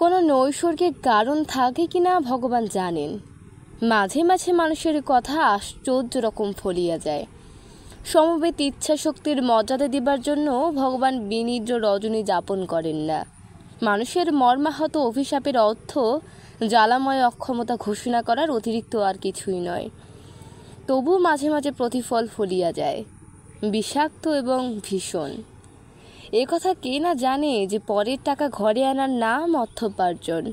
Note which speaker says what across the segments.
Speaker 1: কোনো নৈসর্গিক কারণ থাকে কিনা ভগবান জানেন। মাঝে মাঝে মানুষের কথা আশ্চর্য রকম ফলিয়া যায়। সমবেত ইচ্ছা শক্তির মর্যাদা দিবার জন্য ভগবান বিনিদ্র রজনী যাপন করেন না। মানুষের মর্মাহত অভিশাপের অর্থ জ্বালাময় অক্ষমতা ঘোষণা করার অতিরিক্ত আর কিছুই নয়। তবু মাঝে মাঝে প্রতিফল ফলিয়া যায়, বিষাক্ত এবং ভীষণ। এ কথা কে না জানে যে পরের টাকা ঘরে আনার নাম অর্থোপার্জন,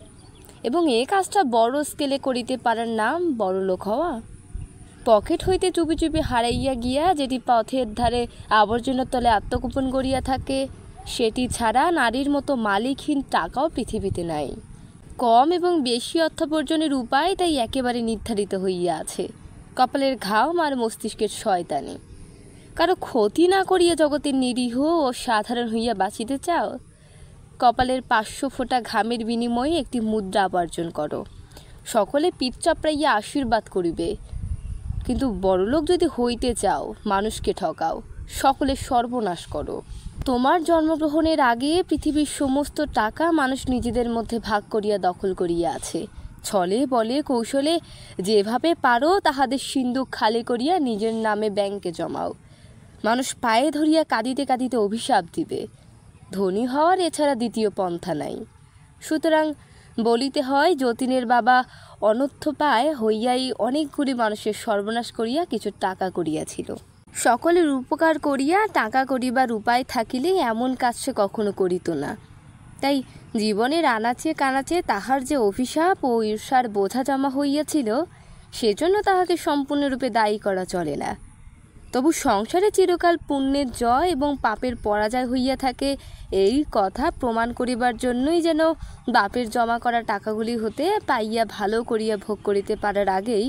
Speaker 1: এবং এ কাজটা বড় স্কেলে করিতে পারার নাম বড়লোক হওয়া। পকেট হইতে চুপি চুপি হারাইয়া গিয়া যেটি পথের ধারে আবর্জনার তলে আত্মগোপন করিয়া থাকে, সেটি ছাড়া নারীর মতো মালিকহীন টাকাও পৃথিবীতে নাই। কম এবং বেশি অর্থোপার্জনের উপায় তাই একেবারে নির্ধারিত হইয়া আছে, কপালের ঘাম আর মস্তিষ্কের শয়তানি। কারো ক্ষতি না করিয়া জগতের নিরীহ ও সাধারণ হইয়া বাঁচিতে চাও? কপালের 500 ফোঁটা ঘামের বিনিময়ে একটি মুদ্রা উপার্জন করো, সকলে পিঠ চাপড়াইয়া আশীর্বাদ করিবে। কিন্তু বড়লোক যদি হইতে চাও, মানুষকে ঠকাও, সকলের সর্বনাশ করো। তোমার জন্মগ্রহণের আগে পৃথিবীর সমস্ত টাকা মানুষ নিজেদের মধ্যে ভাগ করিয়া দখল করিয়া আছে। ছলে বলে কৌশলে যেভাবে পারো তাহাদের সিন্দুক খালি করিয়া নিজের নামে ব্যাংকে জমাও। মানুষ পায়ে ধরিয়া কাঁদিতে কাঁদিতে অভিশাপ দিবে। ধনী হওয়ার এছাড়া দ্বিতীয় পন্থা নাই। সুতরাং বলিতে হয়, যতীনের বাবা অনর্থোপায় হইয়াই অনেকগুলি মানুষের সর্বনাশ করিয়া কিছু টাকা করিয়াছিল। সকলের উপকার করিয়া টাকা করিবার উপায় থাকিলে এমন কাজ সে কখনো করিত না। তাই জীবনের আনাচে কানাচে তাহার যে অভিশাপ ও ঈর্ষার বোঝা জমা হইয়াছিল, সেজন্য তাহাকে সম্পূর্ণরূপে দায়ী করা চলে না। তবু সংসারে চিরকাল পুণ্যের জয় এবং পাপের পরাজয় হইয়া থাকে, এই কথা প্রমাণ করিবার জন্যই যেন বাপের জমা করা টাকাগুলি হতে পাইয়া ভালো করিয়া ভোগ করিতে পারার আগেই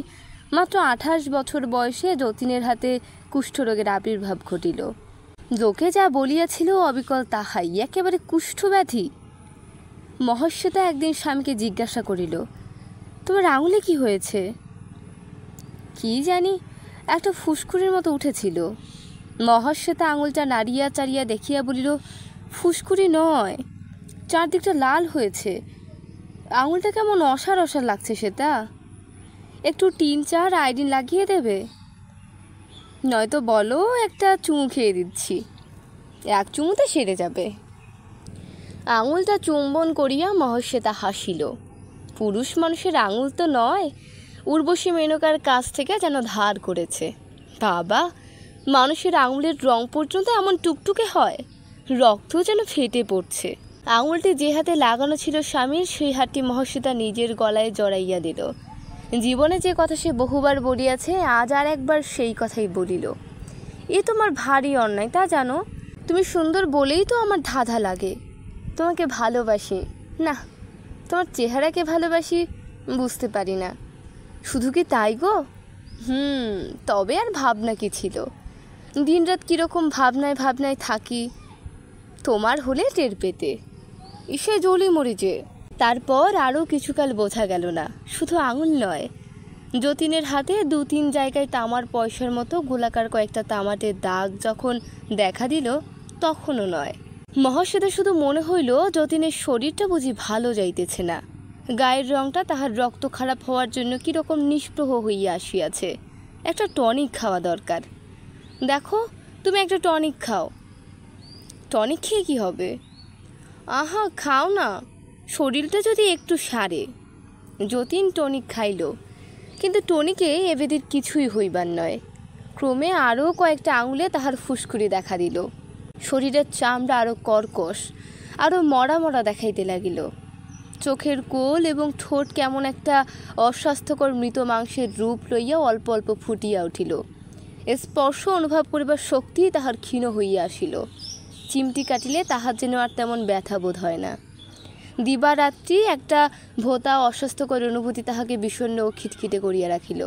Speaker 1: মাত্র 28 বছর বয়সে যতীনের হাতে কুষ্ঠরোগের আবির্ভাব ঘটিল। লোকে যা বলিয়াছিল অবিকল তাহাই, একেবারে কুষ্ঠব্যাধি। মহাশ্বেতা একদিন স্বামীকে জিজ্ঞাসা করিল, তোমার আঙুলে কি হয়েছে? কি জানি, একটা ফুসকুড়ির মতো উঠেছিল। মহাশ্বেতা আঙুলটা নাড়িয়া চাড়িয়া দেখিয়া বলিল, ফুসকুড়ি নয়, চারদিকটা লাল হয়েছে। আঙুলটা কেমন অসার অসার লাগছে শ্বেতা, একটু টিনচার আয়োডিন লাগিয়ে দেবে? নয়তো বলো, একটা চুমু খেয়ে দিচ্ছি, এক চুমুতে সেরে যাবে। আঙুলটা চুম্বন করিয়া মহাশ্বেতা হাসিল। পুরুষ মানুষের আঙুল তো নয়, উর্বশী মেনকার কাছ থেকে যেন ধার করেছে। বাবা, মানুষের আঙুলের রং পর্যন্ত এমন টুকটুকে হয়, রক্ত যেন ফেটে পড়ছে। আঙুলটি যে হাতে লাগানো ছিল স্বামীর, সেই হাতটি মহাশ্বেতা নিজের গলায় জড়াইয়া দিল। জীবনে যে কথা সে বহুবার বলিয়াছে, আজ আর একবার সেই কথাই বলিল। এ তোমার ভারী অন্যায়, তা জানো? তুমি সুন্দর বলেই তো আমার ধাঁধা লাগে। তোমাকে ভালোবাসি না, তোমার চেহারাকে ভালোবাসি, বুঝতে পারি না। শুধু কি তাই গো? তবে আর ভাবনা কি ছিল? দিনরাত কীরকম ভাবনায় ভাবনায় থাকি, তোমার হলে টের পেতে। ইসে জ্বলি মরি যে। তারপর আরও কিছুকাল বোঝা গেল না, শুধু আঙুল নয়, যতীনের হাতে 2-3 জায়গায় তামার পয়সার মতো গোলাকার কয়েকটা তামাটের দাগ যখন দেখা দিল, তখনও নয়। মহাশ্বেতা শুধু মনে হইল যতীনের শরীরটা বুঝি ভালো যাইতেছে না। গায়ের রংটা তাহার রক্ত খারাপ হওয়ার জন্য কীরকম নিষ্প্রহ হইয়া আসিয়াছে। একটা টনিক খাওয়া দরকার। দেখো, তুমি একটা টনিক খাও। টনিক খেয়ে কী হবে? আহা, খাও না, শরীরটা যদি একটু সারে। যতীন টনিক খাইল, কিন্তু টনিকে এবেদির কিছুই হইবার নয়। ক্রমে আরও কয়েকটা আঙুলে তাহার ফুসকুড়ি দেখা দিল। শরীরের চামড়া আরও কর্কশ, আরও মরা মরা দেখাইতে লাগিল। চোখের কোল এবং ঠোঁট কেমন একটা অস্বাস্থ্যকর মৃত মাংসের রূপ লইয়া অল্প অল্প ফুটিয়া উঠিল। স্পর্শ অনুভব করিবার শক্তি তাহার ক্ষীণ হইয়া আসিল। চিমটি কাটিলে তাহার যেন আর তেমন ব্যথা বোধ হয় না। দিবারাত্রি একটা ভোতা অস্বাস্থ্যকর অনুভূতি তাহাকে বিষণ্ণ ও খিটখিটে করিয়া রাখিল।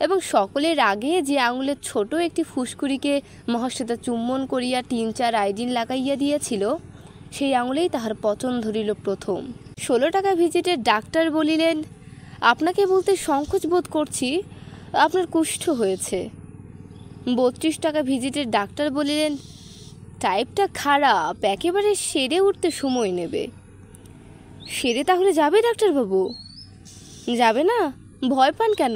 Speaker 1: এবং সকলের আগে যে আঙুলের ছোট একটি ফুসকুড়িকে মহাশ্বেতা চুম্বন করিয়া 3-4 আয়োডিন লাগাইয়া দিয়েছিল, সেই আঙুলেই তাহার পচন ধরিল প্রথম। 16 টাকা ভিজিটের ডাক্তার বলিলেন, আপনাকে বলতে সংকোচ বোধ করছি, আপনার কুষ্ঠ হয়েছে। 32 টাকা ভিজিটের ডাক্তার বলিলেন, টাইপটা খারাপ, একেবারে সেরে উঠতে সময় নেবে। সেরে তাহলে যাবে ডাক্তারবাবু? যাবে না? ভয় পান কেন?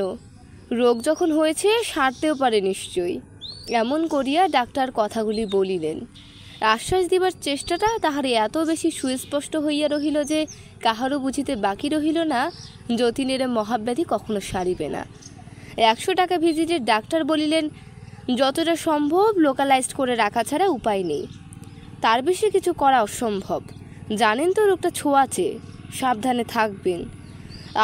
Speaker 1: রোগ যখন হয়েছে সারতেও পারে নিশ্চয়ই। এমন করিয়া ডাক্তার কথাগুলি বলিলেন। আশ্বাস দিবার চেষ্টাটা তাহার এত বেশি সুস্পষ্ট হইয়া রহিল যে কাহারও বুঝিতে বাকি রহিল না যতীনের মহাব্যাধি কখনো সারিবে না। 100 টাকা ভিজিটের ডাক্তার বলিলেন, যতটা সম্ভব লোকালাইজড করে রাখা ছাড়া উপায় নেই। তার বেশি কিছু করা অসম্ভব। জানেন তো রোগটা ছোঁয়াচে, সাবধানে থাকবেন।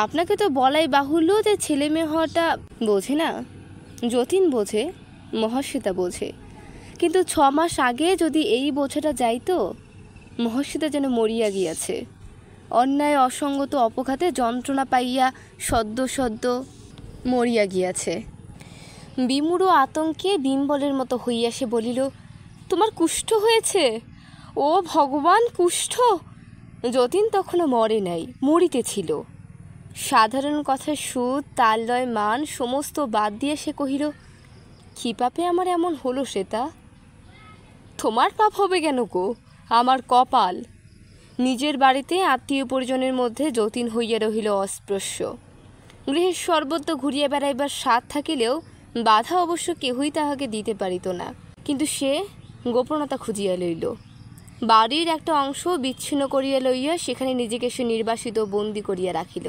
Speaker 1: আপনাকে তো বলাই বাহুল্য যে ছেলে মেয়ে হওয়াটা বোঝে না। যতীন বোঝে, মহাশ্বেতা বোঝে, কিন্তু 6 মাস আগে যদি এই বোঝাটা যাইতো। মহাশ্বেতা যেন মরিয়া গিয়াছে। অন্যায় অসঙ্গত অপঘাতে যন্ত্রণা পাইয়া সদ্য মরিয়া গিয়াছে। বিমূঢ় আতঙ্কে বিম্বলের মতো হইয়া সে বলিল, তোমার কুষ্ঠ হয়েছে? ও ভগবান, কুষ্ঠ! যতীন তখনও মরে নাই, মরিতেছিল। সাধারণ কথার সুর, তাললয়, মান সমস্ত বাদ দিয়ে সে কহিল, কি পাপে আমার এমন হলো শ্বেতা? তোমার পাপ হবে কেন গো? আমার কপাল। নিজের বাড়িতে আত্মীয় পরিজনের মধ্যে যতীন হইয়া রহিল অস্পৃশ্য। গৃহের সর্বত্র ঘুরিয়া বেড়াইবার স্বাদ থাকিলেও বাধা অবশ্য কেহই তাহাকে দিতে পারিত না। কিন্তু সে গোপনতা খুঁজিয়া লইল। বাড়ির একটা অংশ বিচ্ছিন্ন করিয়া লইয়া সেখানে নিজেকে সে নির্বাসিত বন্দি করিয়া রাখিল।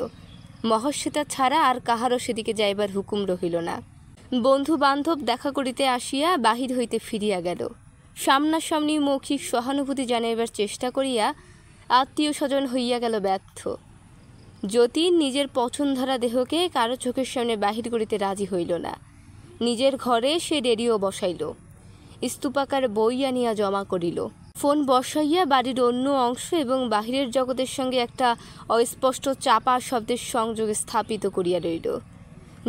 Speaker 1: মহাশ্বেতা ছাড়া আর কাহারও সেদিকে যাইবার হুকুম রহিল না। বন্ধু বান্ধব দেখা করিতে আসিয়া বাহির হইতে ফিরিয়া গেল। সামনাসামনি মৌখিক সহানুভূতি জানাইবার চেষ্টা করিয়া আত্মীয় স্বজন হইয়া গেল ব্যর্থ। যতীন নিজের পছন্দধারা দেহকে কারো চোখের সামনে বাহির করিতে রাজি হইল না। নিজের ঘরে সে রেডিও বসাইল, স্তূপাকার বই আনিয়া জমা করিল, ফোন বসাইয়া বাড়ির অন্য অংশ এবং বাহিরের জগতের সঙ্গে একটা অস্পষ্ট চাপা শব্দের সংযোগ স্থাপিত করিয়া রইল।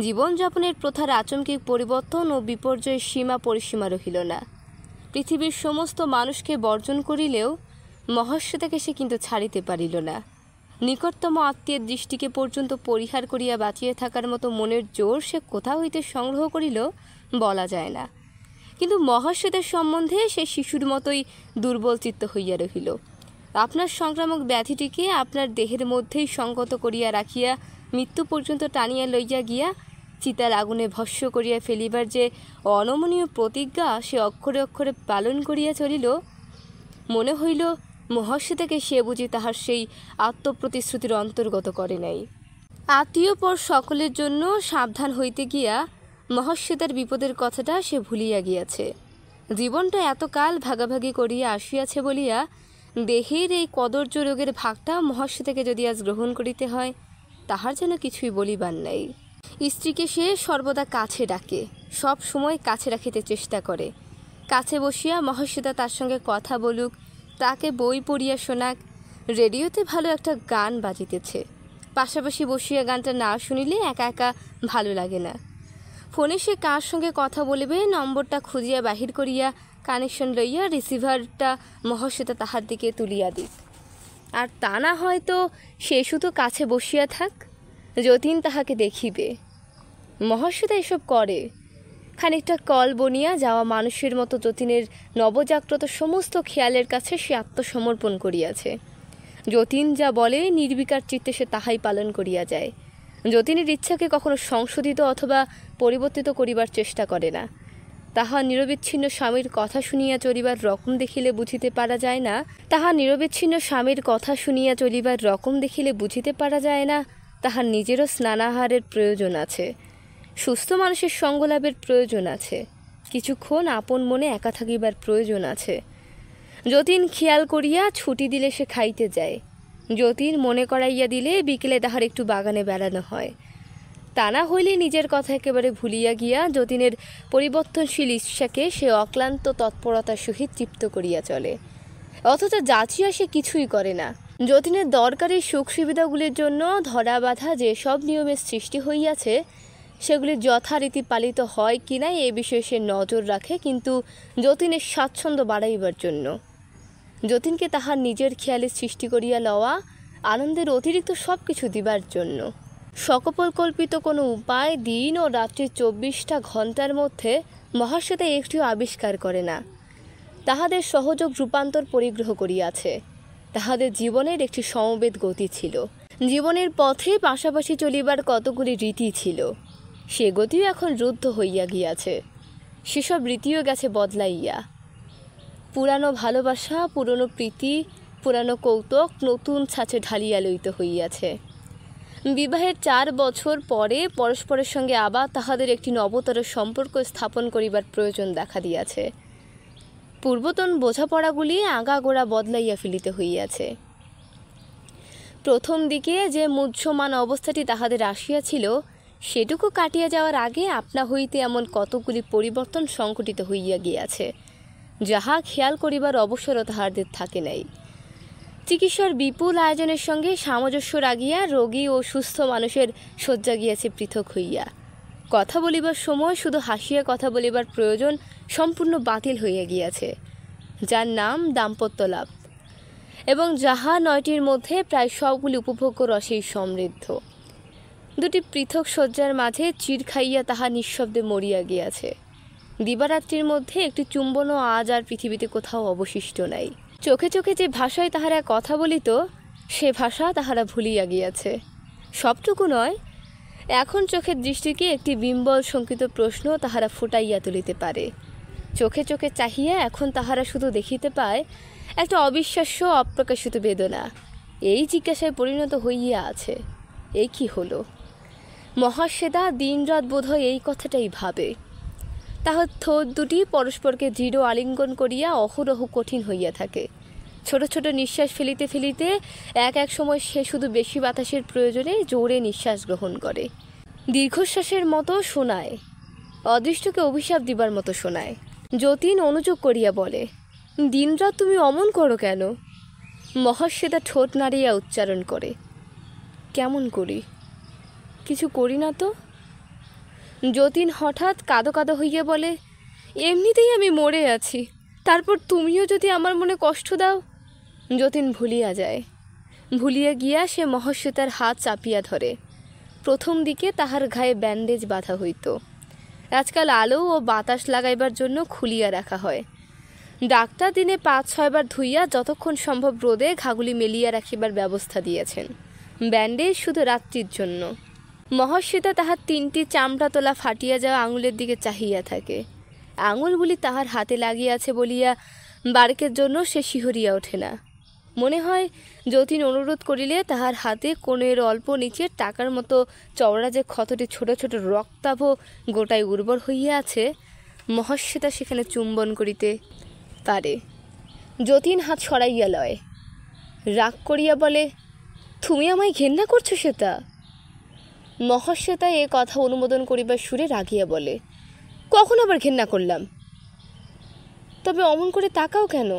Speaker 1: জীবনযাপনের প্রথার আচমকিক পরিবর্তন ও বিপর্যয়ের সীমা পরিসীমা রহিল না। পৃথিবীর সমস্ত মানুষকে বর্জন করিলেও মহাশ্বেতাকে সে কিন্তু ছাড়িতে পারিল না। নিকটতম আত্মীয়ের দৃষ্টিকে পর্যন্ত পরিহার করিয়া বাঁচিয়ে থাকার মতো মনের জোর সে কোথা হইতে সংগ্রহ করিল বলা যায় না। কিন্তু মহাশ্বেতার সম্বন্ধে সে শিশুর মতোই দুর্বল চিত্ত হইয়া রহিল। আপনার সংক্রামক ব্যাধিটিকে আপনার দেহের মধ্যেই সংগত করিয়া রাখিয়া মৃত্যু পর্যন্ত টানিয়া লইয়া গিয়া চিতার আগুনে ভস্য করিয়া ফেলিবার যে অনমনীয় প্রতিজ্ঞা সে অক্ষরে অক্ষরে পালন করিয়া চলিল, মনে হইল মহাশ্বেতাকে সে বুঝি তাহার সেই আত্মপ্রতিশ্রুতির অন্তর্গত করে নাই। আত্মীয় পর সকলের জন্য সাবধান হইতে গিয়া মহাশ্বেতার বিপদের কথাটা সে ভুলিয়া গিয়াছে। জীবনটা এতকাল ভাগাভাগি করিয়া আসিয়াছে বলিয়া দেহের এই কদর্য রোগের ভাগটা মহাশ্বেতাকে যদি আজ গ্রহণ করিতে হয়, তাহার যেন কিছুই বলিবার নাই। স্ত্রীকে সে সর্বদা কাছে ডাকে, সব সময় কাছে রাখিতে চেষ্টা করে। কাছে বসিয়া মহাশ্বেতা তার সঙ্গে কথা বলুক, তাকে বই পড়িয়া শোনাক। রেডিওতে ভালো একটা গান বাজিতেছে, পাশাপাশি বসিয়া গানটা না শুনিলে একা একা ভালো লাগে না। ফোনে সে কার সঙ্গে কথা বলিবে নম্বরটা খুঁজিয়া বাহির করিয়া কানেকশন লইয়া রিসিভারটা মহাশ্বেতা তাহার দিকে তুলিয়া দিক। আর তা না হয়তো সে শুধু কাছে বসিয়া থাক, যতীন তাহাকে দেখিবে। মহাশ্বেতা এসব করে। খানিকটা কল বনিয়া যাওয়া মানুষের মতো যতীনের নবজাগ্রত সমস্ত খেয়ালের কাছে সে আত্মসমর্পণ করিয়াছে। যতীন যা বলে নির্বিকার চিত্তে সে তাহাই পালন করিয়া যায়। যতীনের ইচ্ছাকে কখনো সংশোধিত অথবা পরিবর্তিত করিবার চেষ্টা করে না। তাহা নিরবিচ্ছিন্ন স্বামীর কথা শুনিয়া চলিবার রকম দেখিলে বুঝিতে পারা যায় না, তাহার নিজেরও স্নানাহারের প্রয়োজন আছে, সুস্থ মানুষের সঙ্গলাভের প্রয়োজন আছে, কিছুক্ষণ আপন মনে একা থাকিবার প্রয়োজন আছে। যতীন খেয়াল করিয়া ছুটি দিলে সে খাইতে যায়। যতীন মনে করাইয়া দিলে বিকেলে তাহার একটু বাগানে বেড়ানো হয়। তা না হইলে নিজের কথা একেবারে ভুলিয়া গিয়া যতীনের পরিবর্তনশীল ইচ্ছাকে সে অক্লান্ত তৎপরতার সহিত তৃপ্ত করিয়া চলে, অথচ যাচিয়া সে কিছুই করে না। যতীনের দরকারি সুখ সুবিধাগুলির জন্য ধরা বাঁধা যে সব নিয়মের সৃষ্টি হইয়াছে সেগুলি যথারীতি পালিত হয় কিনা এ বিষয়ে সে নজর রাখে, কিন্তু যতীনের স্বাচ্ছন্দ্য বাড়াইবার জন্য, যতীনকে তাহার নিজের খেয়ালে সৃষ্টি করিয়া লওয়া, আনন্দের অতিরিক্ত সব কিছু দিবার জন্য। সকপরিকল্পিত কোনো উপায় দিন ও রাত্রি 24টা ঘণ্টার মধ্যে মহাশ্বেতা একটিও আবিষ্কার করে না। তাহাদের সহযোগ রূপান্তর পরিগ্রহ করিয়াছে। তাহাদের জীবনের একটি সমবেত গতি ছিল। জীবনের পথে পাশাপাশি চলিবার কতগুলি রীতি ছিল, সে গতিও এখন রুদ্ধ হইয়া গিয়াছে। সেসব রীতিও গেছে বদলাইয়া। পুরানো ভালোবাসা, পুরনো প্রীতি, পুরানো কৌতুক নতুন ছাঁচে ঢালিয়া লইতে হইয়াছে। বিবাহের 4 বছর পরে পরস্পরের সঙ্গে আবার তাহাদের একটি নবতর সম্পর্ক স্থাপন করিবার প্রয়োজন দেখা দিয়াছে। পূর্বতন বোঝাপড়াগুলি আগাগোড়া বদলাইয়া ফেলিতে হইয়াছে। প্রথম দিকে যে মুহ্যমান অবস্থাটি তাহাদের আসিয়াছিল, সেটুকু কাটিয়া যাওয়ার আগে আপনা হইতে এমন কতগুলি পরিবর্তন সংঘটিত হইয়া গিয়াছে, যাহা খেয়াল করিবার অবসরও তাহাদের থাকে নাই। চিকিৎসার বিপুল আয়োজনের সঙ্গে সামঞ্জস্য রাগিয়া রোগী ও সুস্থ মানুষের শয্যা গিয়াছে পৃথক হইয়া। কথা বলিবার সময় শুধু হাসিয়া কথা বলিবার প্রয়োজন সম্পূর্ণ বাতিল হইয়া গিয়াছে, যার নাম দাম্পত্য লাভ, এবং যাহা 9টির মধ্যে প্রায় সবগুলি উপভোগ্য রসেই সমৃদ্ধ। দুটি পৃথক শয্যার মাঝে চির খাইয়া তাহা নিঃশব্দে মরিয়া গিয়াছে। দিবারাত্রির মধ্যে একটি চুম্বনও আজ আর পৃথিবীতে কোথাও অবশিষ্ট নাই। চোখে চোখে যে ভাষায় তাহারা কথা বলিত, সে ভাষা তাহারা ভুলিয়া গিয়াছে। সবটুকু নয়, এখন চোখের দৃষ্টিকে একটি বিম্বল শঙ্কিত প্রশ্ন তাহারা ফুটাইয়া তুলিতে পারে। চোখে চোখে চাহিয়া এখন তাহারা শুধু দেখিতে পায় একটা অবিশ্বাস্য অপ্রকাশিত বেদনা। এই জিজ্ঞাসায় পরিণত হইয়া আছে, এই কি হলো? মহাশ্বেতা দিনরাত বোধহয় এই কথাটাই ভাবে। তাহার ঠোঁট দুটি পরস্পরকে দৃঢ় আলিঙ্গন করিয়া অহরহ কঠিন হইয়া থাকে। ছোট ছোট নিঃশ্বাস ফেলিতে ফেলিতে এক এক সময় সে শুধু বেশি বাতাসের প্রয়োজনে জোরে নিঃশ্বাস গ্রহণ করে। দীর্ঘশ্বাসের মতো শোনায়, অদৃষ্টকে অভিশাপ দিবার মতো শোনায়। যতীন অনুযোগ করিয়া বলে, দিনরাত তুমি অমন করো কেন? মহাশ্বেতা ঠোঁট নাড়িয়া উচ্চারণ করে, কেমন করি? কিছু করি না তো। যতীন হঠাৎ কাঁদো কাঁদো হইয়া বলে, এমনিতেই আমি মরে আছি, তারপর তুমিও যদি আমার মনে কষ্ট দাও। যতীন ভুলিয়া যায়। ভুলিয়া গিয়া সে মহাশ্বেতার হাত চাপিয়া ধরে। প্রথম দিকে তাহার গায়ে ব্যান্ডেজ বাঁধা হইত, আজকাল আলো ও বাতাস লাগাইবার জন্য খুলিয়া রাখা হয়। ডাক্তার দিনে 5-6 বার ধুইয়া যতক্ষণ সম্ভব রোদে ঘাগুলি মেলিয়া রাখিবার ব্যবস্থা দিয়েছেন। ব্যান্ডেজ শুধু রাত্রির জন্য। মহাশ্বেতা তাহার 3টি চামড়া তোলা ফাটিয়া যাওয়া আঙুলের দিকে চাহিয়া থাকে। আঙুলগুলি তাহার হাতে লাগিয়াছে বলিয়া বারেকের জন্য সে শিহরিয়া ওঠে না। মনে হয় যতীন অনুরোধ করিলে তাহার হাতে কোণের অল্প নিচে টাকার মতো চওড়া যে ক্ষতটি ছোট ছোট রক্তাভ গোটায় উর্বর হইয়া আছে, মহাশ্বেতা সেখানে চুম্বন করিতে পারে। যতীন হাত সরাইয়া লয়, রাগ করিয়া বলে, তুমি আমায় ঘেন্না করছো শ্বেতা? মহাশ্বেতা এ কথা অনুমোদন করিবার সুরে রাগিয়া বলে, কখন আবার ঘেন্না করলাম? তবে অমন করে তাকাও কেন?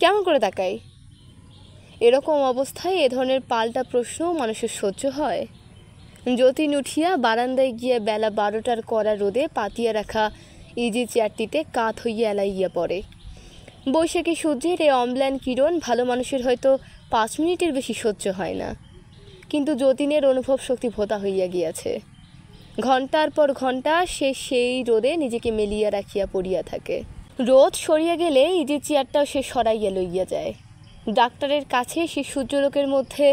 Speaker 1: কেমন করে তাকাই? এরকম অবস্থায় এ ধরনের পাল্টা প্রশ্ন মানুষের সহ্য হয়? যতীন উঠিয়া বারান্দায় গিয়া বেলা 12টার কড়া রোদে পাতিয়া রাখা ইজি চেয়ারটিতে কাত হইয়া এলাইয়া পড়ে। বৈশাখী সূর্যের এই অম্লান কিরণ ভালো মানুষের হয়তো 5 মিনিটের বেশি সহ্য হয় না, কিন্তু যতীনের অনুভব শক্তি ভোতা হইয়া গিয়াছে। ঘণ্টার পর ঘণ্টা সে সেই রোদে নিজেকে মেলিয়া রাখিয়া পড়িয়া থাকে। রোদ সরিয়া গেলে ইজি চেয়ারটাও সে সরাইয়া লইয়া যায়। ডাক্তারের কাছে সে সূর্যলোকের মধ্যে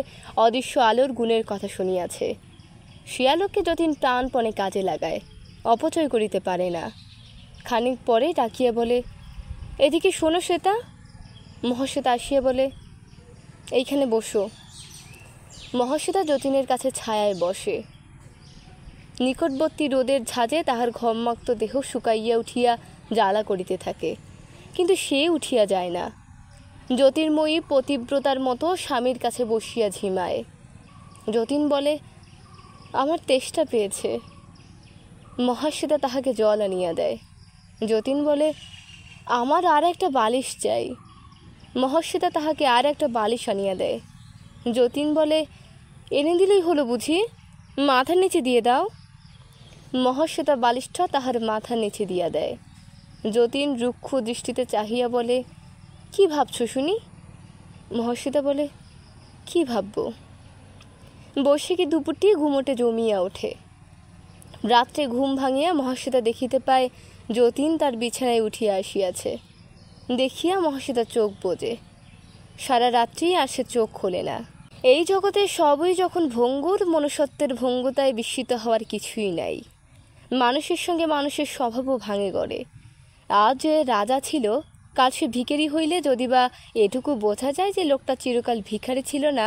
Speaker 1: অদৃশ্য আলোর গুণের কথা শুনিয়াছে। সে আলোকে যতীন প্রাণপণে কাজে লাগায়, অপচয় করিতে পারে না। খানিক পরে ডাকিয়া বলে, এদিকে শোনো শ্বেতা। মহাশ্বেতা আসিয়া বলে, এইখানে বসো। মহাশ্বেতা যতীনের কাছে ছায়ায় বসে। নিকটবর্তী রোদের ঝাঁজে তাহার ঘর্মাক্ত দেহ শুকাইয়া উঠিয়া জ্বালা করিতে থাকে, কিন্তু সে উঠিয়া যায় না। জ্যোতির্ময়ী পতিব্রতার মতো স্বামীর কাছে বসিয়া ঝিমায়। যতীন বলে, আমার তেষ্টা পেয়েছে। মহাশ্বেতা তাহাকে জল আনিয়া দেয়। যতীন বলে, আমার আর একটা বালিশ চাই। মহাশ্বেতা তাহাকে আর একটা বালিশ আনিয়া দেয়। যতীন বলে, এনে দিলেই হলো বুঝি, মাথার নিচে দিয়ে দাও। মহাশ্বেতা বালিশটা তাহার মাথার নিচে দিয়া দেয়। যতীন রুক্ষ দৃষ্টিতে চাহিয়া বলে, কি ভাবছো শুনি? মহাশ্বেতা বলে, কি ভাববো? বৈশাখী দুপুরটি ঘুমোটে জমিয়া ওঠে। রাত্রে ঘুম ভাঙিয়া মহাশ্বেতা দেখিতে পায় যতীন তার বিছানায় উঠিয়া আসিয়াছে। দেখিয়া মহাশ্বেতা চোখ বোজে। সারা রাত্রি আর সে চোখ খোলে না। এই জগতে সবই যখন ভঙ্গুর, মনুষ্যত্বের ভঙ্গুতায় বিস্মিত হওয়ার কিছুই নাই। মানুষের সঙ্গে মানুষের স্বভাবও ভাঙে গড়ে। আজ যে রাজা ছিল, কাল সে ভিখারি হইলে যদি বা এটুকু বোঝা যায় যে লোকটা চিরকাল ভিখারি ছিল না,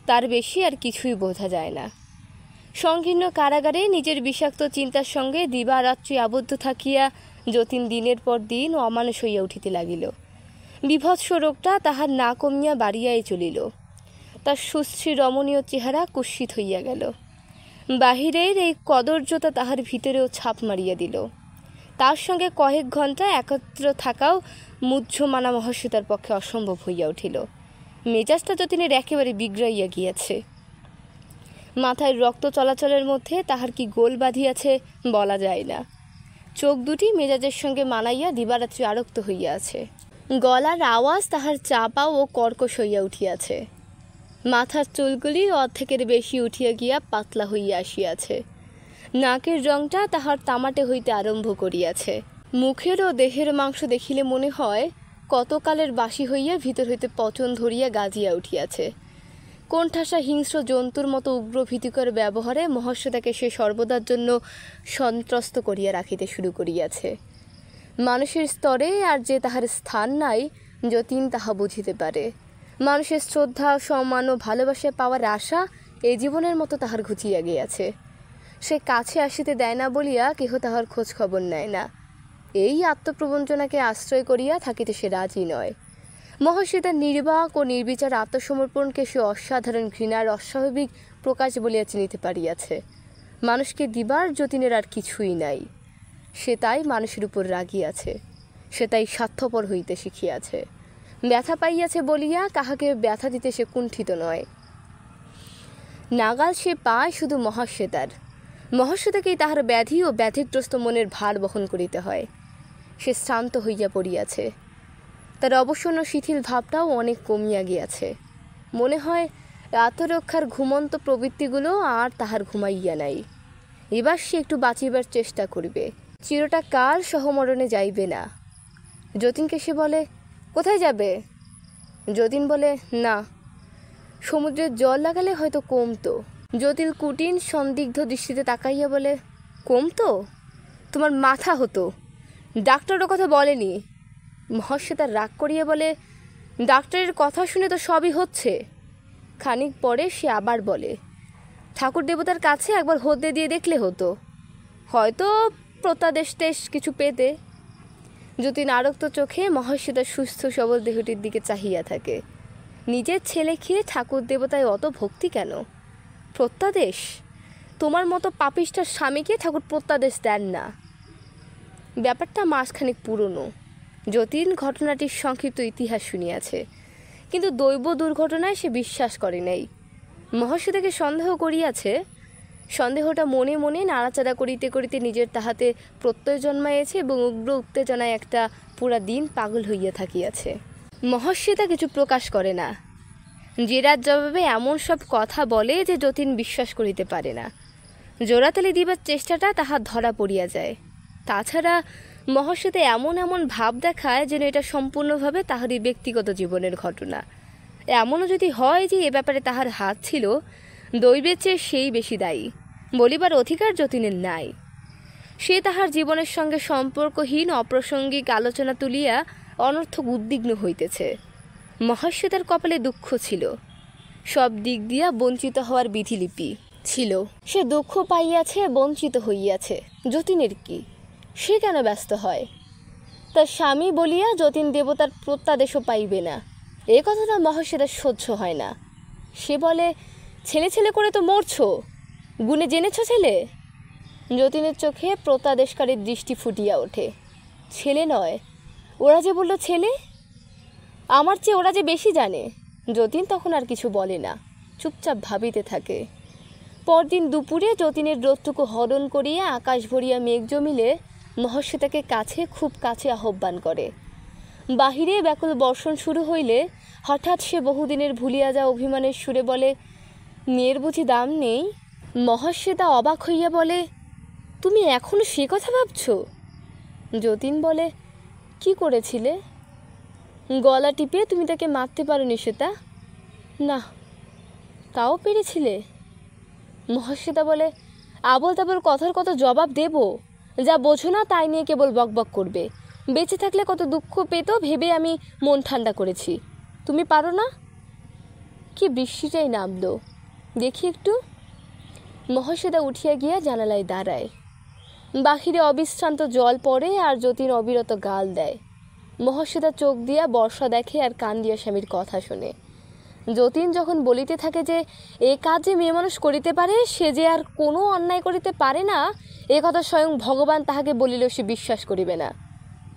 Speaker 1: তার বেশি আর কিছুই বোঝা যায় না। সংকীর্ণ কারাগারে নিজের বিষাক্ত চিন্তার সঙ্গে দিবারাত্রি আবদ্ধ থাকিয়া যতীন দিনের পর দিন অমানুষ হইয়া উঠিতে লাগিল। বিভৎস রোগটা তাহার না কমিয়া বাড়িয়াই চলিল। তার সুশ্রী রমণীয় চেহারা কুৎসিত হইয়া গেল। বাহিরের এই কদর্যতা তাহার ভিতরেও ছাপ মারিয়া দিল। তার সঙ্গে কয়েক ঘণ্টা একত্র থাকাও মুহ্যমানা মহাশ্বেতার পক্ষে অসম্ভব হইয়া উঠিল। মেজাজটা যতীনের একেবারে বিগড়াইয়া গিয়াছে। মাথায় রক্ত চলাচলের মধ্যে তাহার কি গোল বাঁধিয়াছে বলা যায় না। চোখ দুটি মেজাজের সঙ্গে মানাইয়া দিবারাত্রি আরক্ত হইয়া আছে। গলার আওয়াজ তাহার চাপা ও কর্কশ হইয়া উঠিয়াছে। মাথার চুলগুলি অর্ধেকের বেশি উঠিয়া গিয়া পাতলা হইয়া আসিয়াছে। নাকের রংটা তাহার তামাটে হইতে আরম্ভ করিয়াছে। মুখের ও দেহের মাংস দেখিলে মনে হয় কতকালের বাসি হইয়া ভিতর হইতে পচন ধরিয়া গাজিয়া উঠিয়াছে। কোণঠাসা হিংস্র জন্তুর মতো উগ্র ভীতিকর ব্যবহারে মহাশ্বেতাকে সে সর্বদার জন্য সন্ত্রস্ত করিয়া রাখিতে শুরু করিয়াছে। মানুষের স্তরে আর যে তাহার স্থান নাই, যতীন তাহা বুঝিতে পারে। মানুষের শ্রদ্ধা, সম্মান ও ভালোবাসা পাওয়ার আশা এই জীবনের মতো তাহার ঘুচিয়া গিয়াছে। সে কাছে আসিতে দেয় না বলিয়া কেহ তাহার খোঁজ খবর নেয় না। এই আত্মপ্রবঞ্চনাকে আশ্রয় করিয়া থাকিতে সে রাজি নয়। মহাশ্বেতার নির্বাক ও নির্বিচার আত্মসমর্পণকে সে অসাধারণ ঘৃণার অস্বাভাবিক প্রকাশ বলিয়া চিনিতে পারিয়াছে। মানুষকে দিবার যতীনের আর কিছুই নাই। সে তাই মানুষের উপর রাগিয়াছে। সে তাই স্বার্থপর হইতে শিখিয়াছে। ব্যথা পাইয়াছে বলিয়া কাহাকে ব্যথা দিতে সে কুণ্ঠিত নয়। নাগাল সে পায় শুধু মহাশ্বেতার। মহাশ্বেতাকেই তাহার ব্যাধি ও ব্যাধিগ্রস্ত মনের ভার বহন করিতে হয়। সে শ্রান্ত হইয়া পড়িয়াছে। তার অবসন্ন শিথিল ভাবটাও অনেক কমিয়া গিয়াছে। মনে হয় আত্মরক্ষার ঘুমন্ত প্রবৃত্তিগুলো আর তাহার ঘুমাইয়া নাই। এবার সে একটু বাঁচিবার চেষ্টা করিবে। চিরটা কাল সহমরণে যাইবে না। যতীনকে সে বলে, কোথায় যাবে? যতীন বলে, না, সমুদ্রের জল লাগালে হয়তো কমতো। যতীন কুটিন সন্দিগ্ধ দৃষ্টিতে তাকাইয়া বলে, কমতো? তোমার মাথা হতো। ডাক্তারের কথা বলেনি। মহাশ্বেতা রাগ করিয়া বলে, ডাক্তারের কথা শুনে তো সবই হচ্ছে। খানিক পরে সে আবার বলে, ঠাকুর দেবতার কাছে একবার হদ্দে দিয়ে দেখলে হতো, হয়তো প্রত্যাদেশ কিছু পেতে। যতীন আরক্ত চোখে মহাশ্বেতার সুস্থ সবল দেহটির দিকে চাহিয়া থাকে। নিজের ছেলে খেয়ে ঠাকুর দেবতায় অত ভক্তি কেন? প্রত্যাদেশ? তোমার মতো পাপিষ্ঠার স্বামীকে ঠাকুর প্রত্যাদেশ দেন না। ব্যাপারটা মাসখানেক পুরনো। যতীন ঘটনাটির সংক্ষিপ্ত ইতিহাস শুনিয়াছে, কিন্তু দৈব দুর্ঘটনায় সে বিশ্বাস করে নাই। মহাশ্বেতাকে সন্দেহ করিয়াছে। সন্দেহটা মনে মনে নাড়াচাড়া করিতে করিতে নিজের তাহাতে প্রত্যয় জন্মাইয়াছে এবং উগ্র উত্তেজনায় একটা পুরা দিন পাগল হইয়া থাকিয়াছে। মহাশ্বেতা কিছু প্রকাশ করে না। জেরার জবাবে এমন সব কথা বলে যে যতীন বিশ্বাস করিতে পারে না। জোড়াতালি দিবার চেষ্টাটা তাহার ধরা পড়িয়া যায়। তাছাড়া মহাশ্বেতা এমন এমন ভাব দেখায় যেন এটা সম্পূর্ণভাবে তাহারই ব্যক্তিগত জীবনের ঘটনা। এমনও যদি হয় যে এ ব্যাপারে তাহার হাত ছিল, দৈবের চেয়ে সেই বেশি দায়ী বলিবার অধিকার যতীনের নাই। সে তাহার জীবনের সঙ্গে সম্পর্কহীন অপ্রাসঙ্গিক আলোচনা তুলিয়া অনর্থক উদ্বিগ্ন হইতেছে। মহাশ্বেতার কপালে দুঃখ ছিল, সব দিক দিয়া বঞ্চিত হওয়ার বিধিলিপি ছিল। সে দুঃখ পাইয়াছে, বঞ্চিত হইয়াছে। যতীনের কি? সে কেন ব্যস্ত হয়? তার স্বামী বলিয়া যতীন দেবতার প্রত্যাদেশও পাইবে না, এ কথাটা মহাশ্বেতার সহ্য হয় না। সে বলে, ছেলে ছেলে করে তো মরছো, গুণে জেনেছ ছেলে? যতীনের চোখে প্রত্যাদেশকারীর দৃষ্টি ফুটিয়া ওঠে। ছেলে নয়, ওরা যে বলল ছেলে, আমার চেয়ে ওরা যে বেশি জানে। যতীন তখন আর কিছু বলে না, চুপচাপ ভাবিতে থাকে। পরদিন দুপুরে যতীনের রোদটুকু হরণ করিয়া আকাশ ভরিয়া মেঘ জমিলে মহাশ্বেতাকে কাছে, খুব কাছে আহ্বান করে। বাহিরে ব্যাকুল বর্ষণ শুরু হইলে হঠাৎ সে বহুদিনের ভুলিয়া যাওয়া অভিমানের সুরে বলে, মেয়ের বুঝি দাম নেই? মহাশ্বেতা অবাক হইয়া বলে, তুমি এখনো সে কথা ভাবছ? যতীন বলে, কি করেছিলে? গলা টিপে তুমি তাকে মারতে পারোনি শ্বেতা? না। তাও পেরেছিলে? মহাশ্বেতা বলে, আবল তাবল কথার কত জবাব দেব? যা বোঝো না তাই নিয়ে কেবল বকবক করবে। বেঁচে থাকলে কত দুঃখ পেত ভেবে আমি মন ঠান্ডা করেছি। তুমি পারো না? কি বৃষ্টিটাই নামলো, দেখি একটু। মহাশ্বেতা উঠিয়া গিয়া জানালায় দাঁড়ায়। বাহিরে অবিশ্রান্ত জল পড়ে আর যতীন অবিরত গাল দেয়। মহাশ্বেতা চোখ দিয়া বর্ষা দেখে আর কান দিয়া স্বামীর কথা শোনে। যতীন যখন বলিতে থাকে যে এ কাজ যে মেয়ে মানুষ করিতে পারে, সে যে আর কোনো অন্যায় করিতে পারে না, এ কথা স্বয়ং ভগবান তাহাকে বলিলেও সে বিশ্বাস করিবে না,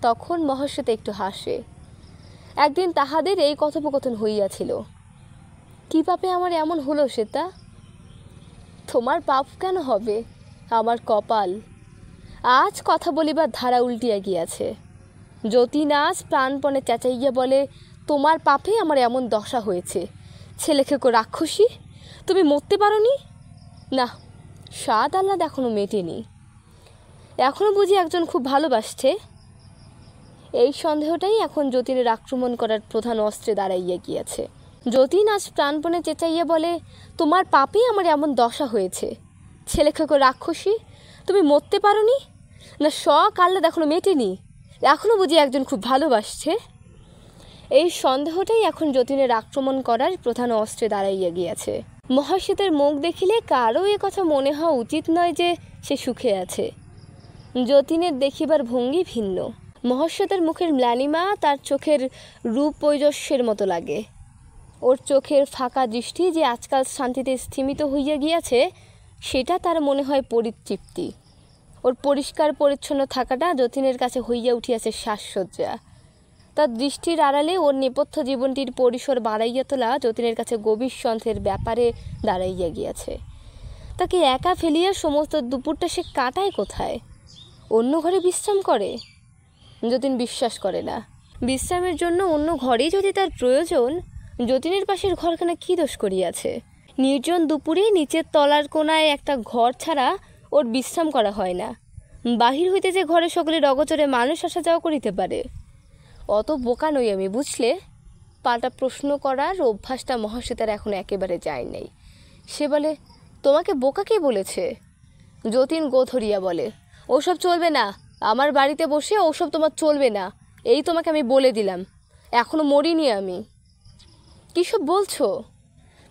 Speaker 1: তখন মহাশ্বেতা একটু হাসে। একদিন তাহাদের এই কথোপকথন হইয়াছিল। কি পাপে আমার এমন হলো শ্বেতা? তোমার পাপ কেন হবে, আমার কপাল। আজ কথা বলিবার ধারা উল্টিয়া গিয়াছে। যতীন আজ প্রাণপণে চেঁচাইয়া বলে, তোমার পাপে আমার এমন দশা হয়েছে। ছেলেখেকো রাক্ষসী, তুমি মরতে পারোনি? না, স্বাদ আহ্লাদ এখনো মেটেনি। এখনো বুঝি একজন খুব ভালোবাসছে? এই সন্দেহটাই এখন যতীনের আক্রমণ করার প্রধান অস্ত্রে দাঁড়াইয়া গিয়াছে। যতীন আজ প্রাণপণে চেঁচাইয়া বলে, তোমার পাপে আমার এমন দশা হয়েছে। ছেলেখেকো রাক্ষসী, তুমি মরতে পারোনি? না, শখ আহ্লাদ এখনো মেটেনি, এখনো বুঝি একজন খুব ভালোবাসছে? এই সন্দেহটাই এখন যতীনের আক্রমণ করার প্রধান অস্ত্রে দাঁড়াইয়া গিয়াছে। মহাশ্বেতার মুখ দেখিলে কারও এ কথা মনে হওয়া উচিত নয় যে সে সুখে আছে। যতীনের দেখিবার ভঙ্গি ভিন্ন। মহাশ্বেতার মুখের ম্লানিমা তার চোখের রূপ ঐজস্যের মতো লাগে। ওর চোখের ফাঁকা দৃষ্টি যে আজকাল শান্তিতে স্থিমিত হইয়া গিয়াছে, সেটা তার মনে হয় পরিতৃপ্তি। ওর পরিষ্কার পরিচ্ছন্ন থাকাটা যতীনের কাছে হইয়া উঠিয়াছে সাজসজ্জা। তার দৃষ্টির আড়ালে ওর নেপথ্য জীবনটির পরিসর বাড়াইয়া তোলা যতীনের কাছে গভীর সন্দেহের ব্যাপারে দাঁড়াইয়া গিয়াছে। তাকে একা ফেলিয়া সমস্ত দুপুরটা সে কাটায় কোথায়? অন্য ঘরে বিশ্রাম করে? যতীন বিশ্বাস করে না। বিশ্রামের জন্য অন্য ঘরেই যদি তার প্রয়োজন, যতীনের পাশের ঘরখানা কী দোষ করিয়াছে? নির্জন দুপুরে নিচের তলার কোনায় একটা ঘর ছাড়া ওর বিশ্রাম করা হয় না। বাহির হইতে যে ঘরে সকলের অগোচরে মানুষ আসা যাওয়া করিতে পারে। অত বোকা নই আমি, বুঝলে? পাল্টা প্রশ্ন করার অভ্যাসটা মহাশ্বেতার এখন একেবারে যায় নাই। সে বলে, তোমাকে বোকা কে বলেছে? যতীন গোধরিয়া বলে, ওসব চলবে না, আমার বাড়িতে বসে ওসব তোমার চলবে না, এই তোমাকে আমি বলে দিলাম। এখনো মরিনি আমি। কী সব বলছো?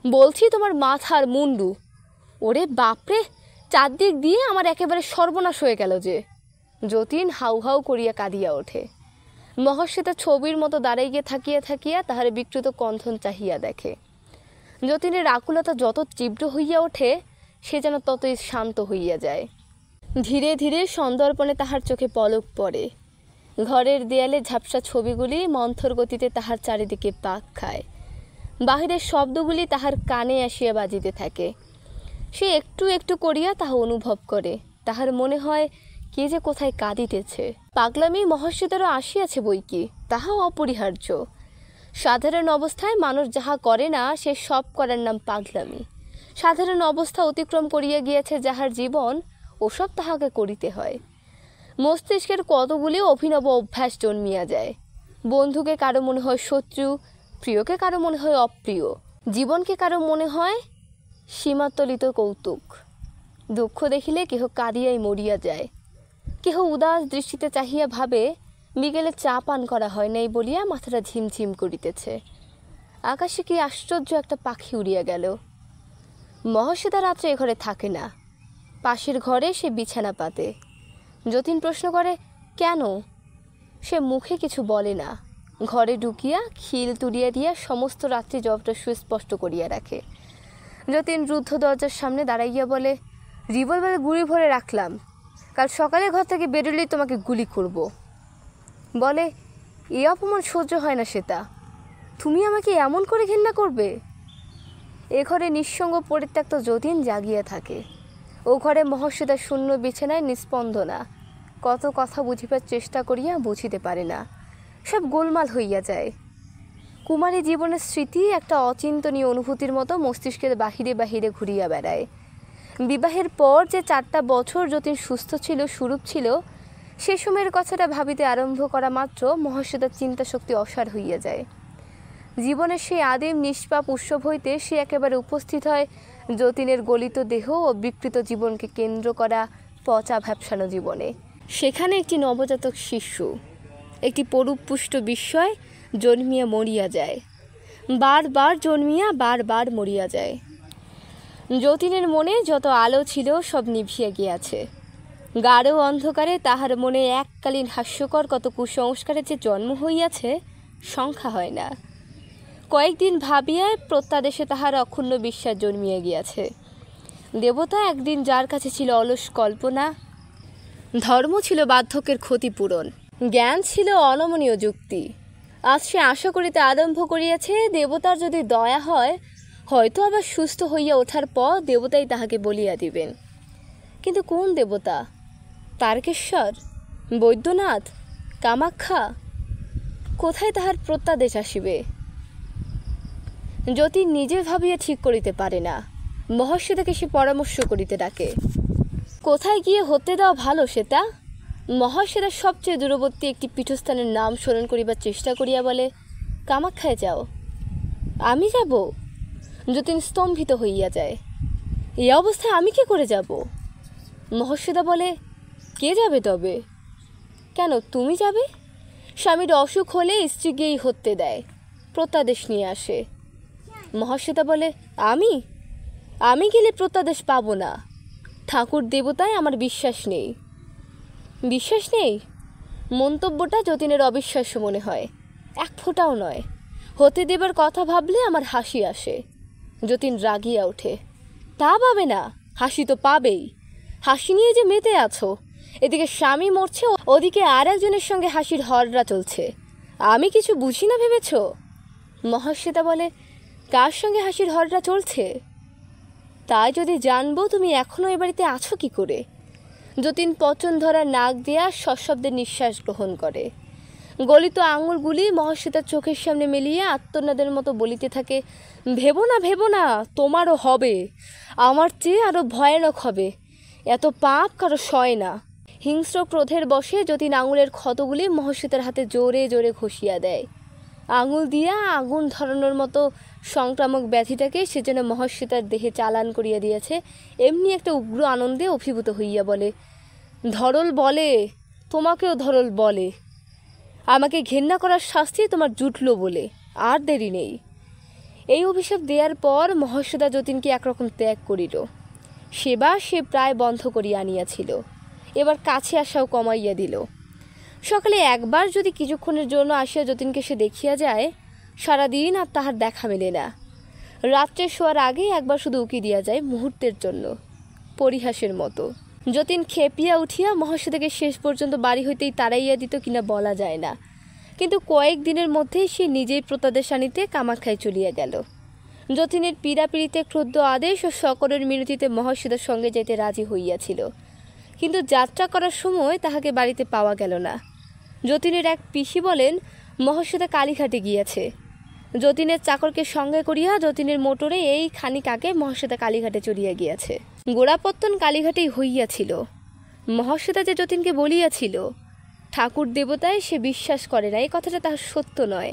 Speaker 1: বলছি তোমার মাথার মুন্ডু। ওরে বাপরে, চারদিক দিয়ে আমার একেবারে সর্বনাশ হয়ে গেল যে। যতীন হাউ হাউ করিয়া কাঁদিয়া ওঠে। মহাশ্বেতা ছবির মতো দাঁড়াইয়া থাকিয়া থাকিয়া তাহার বিকৃত কণ্ঠন চাহিয়া দেখে। যতীনের আকুলতা যত তীব্র হইয়া ওঠে, সে যেন ততই শান্ত হইয়া যায়। ধীরে ধীরে সন্দর্পণে তাহার চোখে পলক পড়ে। ঘরের দেয়ালে ঝাপসা ছবিগুলি মন্থর গতিতে তাহার চারিদিকে পাক খায়। বাহিরের শব্দগুলি তাহার কানে আসিয়া বাজিতে থাকে। সে একটু একটু করিয়া তাহা অনুভব করে। তাহার মনে হয় কে যে কোথায় কাঁদিতেছে। পাগলামি মহাশ্বেতারও আসিয়াছে বই কি, তাহাও অপরিহার্য। সাধারণ অবস্থায় মানুষ যাহা করে না, সে সব করার নাম পাগলামি। সাধারণ অবস্থা অতিক্রম করিয়া গিয়াছে যাহার জীবন, ওসব তাহাকে করিতে হয়। মস্তিষ্কের কতগুলি অভিনব অভ্যাস জন্মিয়া যায়। বন্ধুকে কারো মনে হয় শত্রু, প্রিয়কে কারো মনে হয় অপ্রিয়, জীবনকে কারো মনে হয় সীমাতলিত কৌতুক। দুঃখ দেখিলে কেহ কাঁদিয়াই মরিয়া যায়। কেহ উদাস দৃষ্টিতে চাহিয়া ভাবে বিকেলে চা পান করা হয় নাই বলিয়া মাথাটা ঝিমঝিম করিতেছে। আকাশে কি আশ্চর্য একটা পাখি উড়িয়া গেল। মহাশ্বেতা রাত্রে এ ঘরে থাকে না, পাশের ঘরে সে বিছানা পাতে। যতীন প্রশ্ন করে, কেন? সে মুখে কিছু বলে না। ঘরে ঢুকিয়া খিল তুলিয়া দিয়া সমস্ত রাত্রি জবটা সুস্পষ্ট করিয়া রাখে। যতীন রুদ্ধ দরজার সামনে দাঁড়াইয়া বলে, রিভলভারে গুলি ভরে রাখলাম, কাল সকালে ঘর থেকে বেরোলেই তোমাকে গুলি করব। বলে, এই অপমান সহ্য হয় না শ্বেতা, তুমি আমাকে এমন করে ঘেন্না করবে? এ ঘরে নিঃসঙ্গ পরিত্যক্ত যতীন জাগিয়া থাকে। ও ঘরে মহাশ্বেতা শূন্য বিছানায় নিস্পন্দনা। কত কথা বুঝিবার চেষ্টা করিয়া বুঝিতে পারে না, সব গোলমাল হইয়া যায়। কুমারী জীবনের স্মৃতি একটা অচিন্তনীয় অনুভূতির মতো মস্তিষ্কের বাহিরে বাহিরে ঘুরিয়া বেড়ায়। বিবাহের পর যে 4টা বছর যতীন সুস্থ ছিল, সুরূপ ছিল, সে সময়ের কথাটা ভাবিতে আরম্ভ করা মাত্র মহাশ্বেতার চিন্তা শক্তি অসার হইয়া যায়। জীবনের সেই আদিম নিষ্পাপ উৎসব হইতে সে একেবারে উপস্থিত হয় যতীনের গলিত দেহ ও বিকৃত জীবনকে কেন্দ্র করা পচা ভ্যাপসানো জীবনে। সেখানে একটি নবজাতক শিশু, একটি পরুপুষ্ট বিস্ময় জন্মিয়া মরিয়া যায়, বারবার জন্মিয়া বারবার মরিয়া যায়। যতীনের মনে যত আলো ছিল সব নিভিয়া গিয়াছে। গাঢ় অন্ধকারে তাহার মনে এককালীন হাস্যকর কত কুসংস্কারের যে জন্ম হইয়াছে সংখ্যা হয় না। কয়েকদিন ভাবিয়ায় প্রত্যাদেশে তাহার অক্ষুণ্ণ বিশ্বাস জন্মিয়া গিয়াছে। দেবতা একদিন যার কাছে ছিল অলস কল্পনা, ধর্ম ছিল বার্ধক্যের ক্ষতিপূরণ, জ্ঞান ছিল অনমনীয় যুক্তি, আজ সে আশা করিতে আরম্ভ করিয়াছে দেবতার যদি দয়া হয় হয়তো আবার সুস্থ হইয়া ওঠার পর দেবতাই তাহাকে বলিয়া দিবেন। কিন্তু কোন দেবতা? তারকেশ্বর, বৈদ্যনাথ, কামাখ্যা? কোথায় তাহার প্রত্যাদেশ আসিবে? যতীন নিজে ভাবিয়া ঠিক করিতে পারে না। মহাশ্বেতাকে সে পরামর্শ করিতে ডাকে। কোথায় গিয়ে হতে দেওয়া ভালো সেটা? মহাশ্বেতার সবচেয়ে দূরবর্তী একটি পীঠস্থানের নাম স্মরণ করিবার চেষ্টা করিয়া বলে, কামাখ্যায় যাও। আমি যাব? যতীন স্তম্ভিত হইয়া যায়। এই অবস্থায় আমি কি করে যাব? মহাশ্বেতা বলে, কে যাবে তবে? কেন তুমি যাবে? স্বামীর অসুখ হলে স্ত্রী গিয়েই হতে দেয়, প্রত্যাদেশ নিয়ে আসে। মহাশ্বেতা বলে, আমি গেলে প্রত্যাদেশ পাবো না। ঠাকুর দেবতায় আমার বিশ্বাস নেই। বিশ্বাস নেই? মন্তব্যটা যতীনের অবিশ্বাস্য মনে হয়। এক ফোঁটাও নয়। হতে দেবার কথা ভাবলে আমার হাসি আসে। যতীন রাগিয়া ওঠে। তা পাবে না, হাসি তো পাবেই। হাসি নিয়ে যে মেতে আছো, এদিকে স্বামী মরছে, ওদিকে আর একজনের সঙ্গে হাসির হররা চলছে। আমি কিছু বুঝি না ভেবেছ? মহাশ্বেতা বলে, কার সঙ্গে হাসির হররা চলছে? তাই যদি জানবো তুমি এখনো এ বাড়িতে আছো কি করে? যতীন পচন ধরা নাক দিয়া সশব্দে নিঃশ্বাস গ্রহণ করে। গলিত আঙুলগুলি মহাশ্বেতার চোখের সামনে মেলিয়ে আত্মনাদের মতো বলিতে থাকে, ভেবো না, তোমারও হবে, আমার চেয়ে আরও ভয়ানক হবে। এত পাপ কারো সয় না। হিংস্র ক্রোধের বশে যতীন আঙুলের ক্ষতগুলি মহাশ্বেতার হাতে জোরে জোরে ঘষিয়া দেয়। আঙুল দিয়া আগুন ধরানোর মতো সংক্রামক ব্যাধিটাকে সে যেন মহাশ্বেতার দেহে চালান করিয়া দিয়েছে, এমনি একটা উগ্র আনন্দে অভিভূত হইয়া বলে, ধরল বলে, তোমাকেও ধরল বলে। আমাকে ঘেন্না করার শাস্তি তোমার জুটল বলে, আর দেরি নেই। এই অভিশাপ দেওয়ার পর মহাশ্বেতা যতীনকে একরকম ত্যাগ করিল। সেবা সে প্রায় বন্ধ করিয়া আনিয়াছিল, এবার কাছে আসাও কমাইয়া দিল। সকালে একবার যদি কিছুক্ষণের জন্য আসিয়া যতীনকে সে দেখিয়া যায়, সারাদিন আর তাহার দেখা মেলে না। রাত্রে শোয়ার আগে একবার শুধু উকি দিয়া যায় মুহূর্তের জন্য, পরিহাসের মতো। যতীন খেপিয়া উঠিয়া মহাশ্বেতাকে শেষ পর্যন্ত বাড়ি হইতেই তাড়াইয়া দিত কিনা বলা যায় না, কিন্তু কয়েক দিনের মধ্যেই সে নিজেই প্রত্যাদেশ আনিতে কামাখ্যায় চলিয়া গেল। যতীনের পীড়াপিড়িতে ক্রুদ্ধ আদেশ ও সকলের মিনতিতে মহাশ্বেতার সঙ্গে যাইতে রাজি হইয়াছিল, কিন্তু যাত্রা করার সময় তাহাকে বাড়িতে পাওয়া গেল না। যতীনের এক পিসি বলেন, মহাশ্বেতা কালীঘাটে গিয়াছে। যতীনের চাকরকে সঙ্গে করিয়া যতীনের মোটরে এই খানিক আগে মহাশ্বেতা কালীঘাটে চলিয়া গিয়াছে। গোড়াপত্তন কালীঘাটেই হইয়াছিল। মহাশ্বেতা যে যতীনকে বলিয়াছিল, ঠাকুর দেবতায় সে বিশ্বাস করে না, এই কথাটা তাহার সত্য নয়।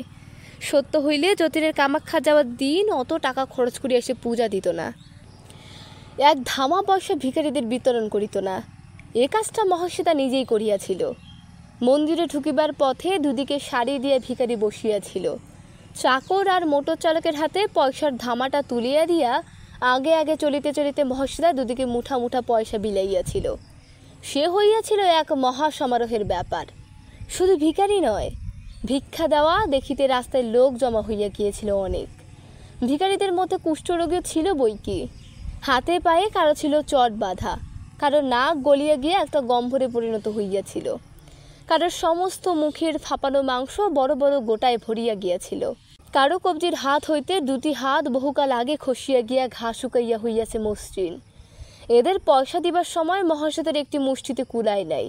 Speaker 1: সত্য হইলে যতীনের কামাখ্যা যাওয়ার দিন অত টাকা খরচ করিয়া সে পূজা দিত না, এক ধামা পয়সা ভিখারীদের বিতরণ করিত না। এ কাজটা মহাশ্বেতা নিজেই করিয়াছিল। মন্দিরে ঢুকিবার পথে দুদিকে সারি দিয়া ভিখারি বসিয়াছিল। চাকর আর মোটর চালকের হাতে পয়সার ধামাটা তুলিয়া দিয়া আগে আগে চলিতে চলিতে মহাশ্বেতা দুদিকে মুঠা মুঠা পয়সা বিলাইয়াছিল। সে হইয়াছিল এক মহা সমারোহের ব্যাপার। শুধু ভিখারি নয়, ভিক্ষা দেওয়া দেখিতে রাস্তায় লোক জমা হইয়া গিয়েছিল অনেক। ভিখারিদের মধ্যে কুষ্ঠরোগীও ছিল বইকি। হাতে পায়ে কারো ছিল চট বাঁধা, কারো নাক গলিয়া গিয়ে একটা গম্ভরে পরিণত হইয়াছিল, কারোর সমস্ত মুখের ফাঁপানো মাংস বড় বড় গোটায় ভরিয়া গিয়াছিল, কারো কবজির হাত হইতে দুটি হাত বহুকাল আগে খসিয়া গিয়া ঘা শুকাইয়া হইয়াছে মসৃণ। এদের পয়সা দিবার সময় মহাশ্বেতার একটি মুষ্টিতে কুলায় নাই,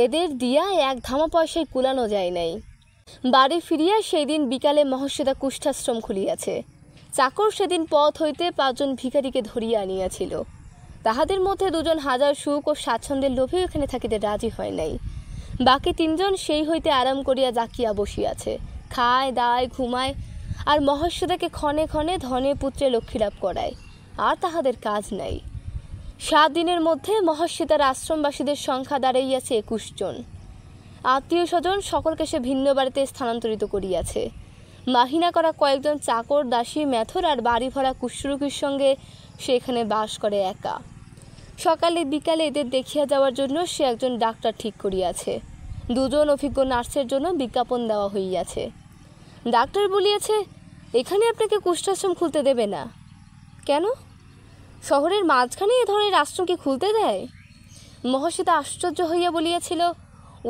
Speaker 1: এদের দিয়া এক ধামা পয়সায় কুলানো যায় নাই। বাড়ি ফিরিয়া সেই দিন বিকালে মহাশ্বেতা কুষ্ঠাশ্রম খুলিয়াছে। চাকর সেদিন পথ হইতে 5 জন ভিখারিকে ধরিয়া আনিয়াছিল। তাহাদের মধ্যে 2 জন হাজার সুখ ও স্বাচ্ছন্দ্যের লোভেও এখানে থাকিতে রাজি হয় নাই। বাকি তিনজন সেই হইতে আরাম করিয়া জাকিয়া বসিয়াছে, খায় দায় ঘুমায়, আর মহাশ্বেতাকে ক্ষণে ক্ষণে ধনে পুত্রে লক্ষ্মীলাভ করায়, আর তাহাদের কাজ নাই। 7 দিনের মধ্যে মহাশ্বেতার আশ্রমবাসীদের সংখ্যা দাঁড়াইয়াছে 21 জন। আত্মীয় স্বজন সকলকে সে ভিন্ন বাড়িতে স্থানান্তরিত করিয়াছে। মাহিনা করা কয়েকজন চাকর দাসী মেথর আর বাড়ি ভরা কুষ্ঠরোগীর সঙ্গে সে এখানে বাস করে একা। সকালে বিকালে এদের দেখিয়া যাওয়ার জন্য সে একজন ডাক্তার ঠিক করিয়াছে। 2 জন অভিজ্ঞ নার্সের জন্য বিজ্ঞাপন দেওয়া হইয়াছে। ডাক্তার বলিয়াছে, এখানে আপনাকে কুষ্ঠাশ্রম খুলতে দেবে না। কেন? শহরের মাঝখানে এ ধরনের আশ্রম কি খুলতে দেয়? মহাশ্বেতা আশ্চর্য হইয়া বলিয়াছিল,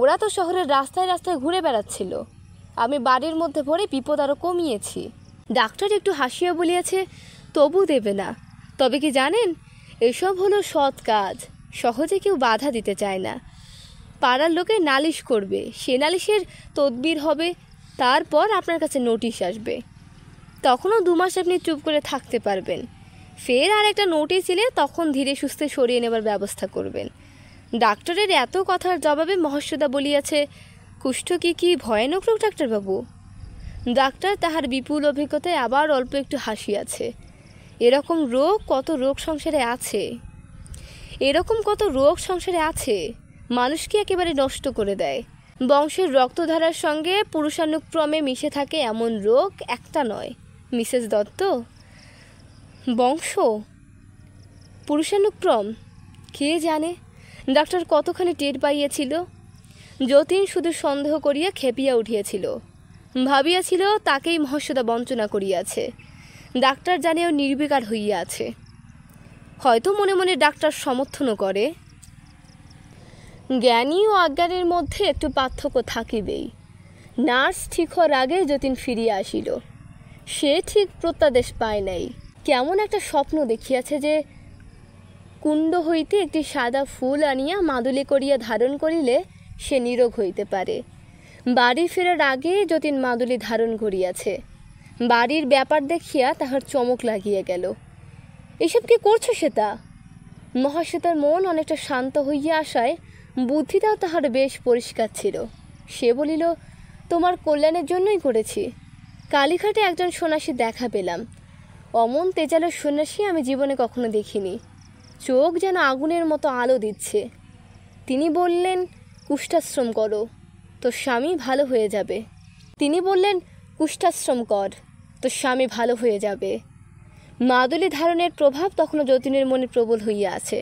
Speaker 1: ওরা তো শহরের রাস্তায় রাস্তায় ঘুরে বেড়াচ্ছিল, আমি বাড়ির মধ্যে পড়ে বিপদ আরও কমিয়েছি। ডাক্তার একটু হাসিয়া বলিয়াছে, তবু দেবে না। তবে কি জানেন, এসব হলো সৎ কাজ, সহজে কেউ বাধা দিতে চায় না। পাড়ার লোকে নালিশ করবে, সে নালিশের তদবির হবে, তারপর আপনার কাছে নোটিশ আসবে। তখনও 2 মাস আপনি চুপ করে থাকতে পারবেন, ফের আর একটা নোটিশ এলে তখন ধীরে সুস্থে সরিয়ে নেবার ব্যবস্থা করবেন। ডাক্তারের এত কথার জবাবে মহাশ্বেতা বলিয়াছে, কুষ্ঠ কি ভয়ানক রোগ ডাক্তারবাবু? ডাক্তার তাহার বিপুল অভিজ্ঞতায় আবার অল্প একটু হাসিয়াছে। এরকম কত রোগ সংসারে আছে, মানুষকে একেবারে নষ্ট করে দেয়। বংশের রক্তধারার সঙ্গে পুরুষানুক্রমে মিশে থাকে এমন রোগ একটা নয়। মিসেস দত্ত, বংশ, পুরুষানুক্রম, কে জানে? ডাক্তার কতখানি টের পাইয়াছিল। যতীন শুধু সন্দেহ করিয়া খেপিয়া উঠিয়াছিল, ভাবিয়াছিল তাকেই মহাশ্বেতা বঞ্চনা করিয়াছে। ডাক্তার জানিয়াও নির্বিকার হইয়া আছে, হয়তো মনে মনে ডাক্তার সমর্থনও করে। জ্ঞানী ও অজ্ঞানের মধ্যে একটু পার্থক্য থাকিবেই। নার্স ঠিক হওয়ার আগে যতীন ফিরিয়া আসিল। সে ঠিক প্রত্যাদেশ পায় নাই। কেমন একটা স্বপ্ন দেখিয়াছে যে কুণ্ড হইতে একটি সাদা ফুল আনিয়া মাদুলি করিয়া ধারণ করিলে সে নিরোগ হইতে পারে। বাড়ি ফেরার আগে যতীন মাদুলি ধারণ করিয়াছে। বাড়ির ব্যাপার দেখিয়া তাহার চমক লাগিয়া গেল। এসব কি করছো শ্বেতা? মহাশ্বেতার মন অনেকটা শান্ত হইয়া আসায় বুদ্ধিটাও তাহার বেশ পরিষ্কার ছিল। সে বলিল, তোমার কল্যাণের জন্যই করেছি। কালীঘাটে একজন সন্ন্যাসী দেখা পেলাম। অমন তেজালো সন্ন্যাসী আমি জীবনে কখনো দেখিনি। চোখ যেন আগুনের মতো আলো দিচ্ছে। তিনি বললেন, কুষ্ঠাশ্রম করো, তোর স্বামী ভালো হয়ে যাবে। মাদুলি ধারণের প্রভাব তখনও যতীনের মনে প্রবল হইয়া আছে।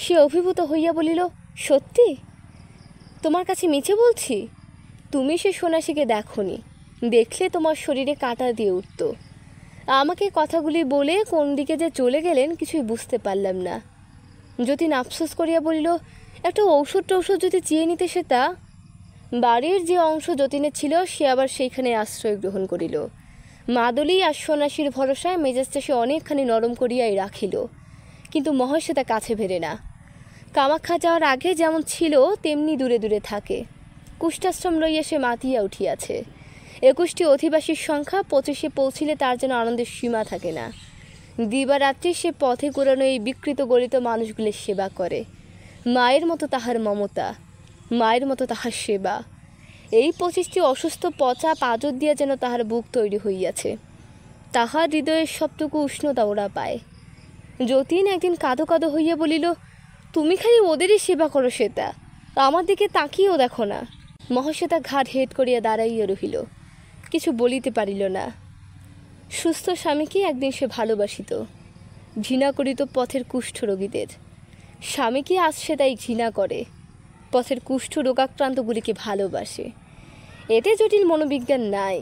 Speaker 1: সে অভিভূত হইয়া বলিল, সত্যি? তোমার কাছে মিছে বলছি? তুমি সে সন্ন্যাসীকে দেখোনি, দেখলে তোমার শরীরে কাঁটা দিয়ে উঠত। আমাকে কথাগুলি বলে কোন দিকে যে চলে গেলেন কিছুই বুঝতে পারলাম না। যতীন আফসোস করিয়া বলিল, একটা ঔষধ যদি চেয়ে নিতে সে তা। বাড়ির যে অংশ যতীনের ছিল সে আবার সেইখানে আশ্রয় গ্রহণ করিল। মাদুলি আর সন্ন্যাসীর ভরসায় মেজাজটা সে অনেকখানি নরম করিয়াই রাখিল, কিন্তু মহাশ্বেতা কাছে ভেরে না। কামাখ্যা যাওয়ার আগে যেমন ছিল তেমনি দূরে দূরে থাকে। কুষ্ঠাশ্রম লইয়া সে মাতিয়া উঠিয়াছে। 21টি অধিবাসীর সংখ্যা 25-এ পৌঁছিলে তার যেন আনন্দের সীমা থাকে না। দিবারাত্রি সে পথে ঘোরানো এই বিকৃত গলিত মানুষগুলির সেবা করে। মায়ের মতো তাহার মমতা, মায়ের মতো তাহার সেবা। এই 25টি অসুস্থ পচা পাঁজর দিয়া যেন তাহার বুক তৈরি হইয়াছে। তাহার হৃদয়ের সবটুকু উষ্ণতা ওরা পায়। যতীন একদিন কাঁদো কাঁদো হইয়া বলিল, তুমি খালি ওদেরই সেবা করো শ্বেতা, আমার দিকে তাকিয়েও দেখো না। মহাশ্বেতা ঘাট হেট করিয়া দাঁড়াইয়া রহিল, কিছু বলিতে পারিল না। সুস্থ স্বামীকে একদিন সে ভালোবাসিত, ঘৃণা করিত পথের কুষ্ঠ রোগীদের। স্বামীকে আজ সে তাই ঘৃণা করে, পথের কুষ্ঠ রোগাক্রান্তগুলিকে ভালোবাসে। এতে জটিল মনোবিজ্ঞান নাই,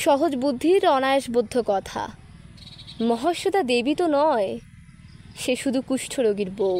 Speaker 1: সহজ বুদ্ধির অনায়াসবদ্ধ কথা। মহাশ্বেতা দেবী তো নয়, সে শুধু কুষ্ঠরোগীর বউ।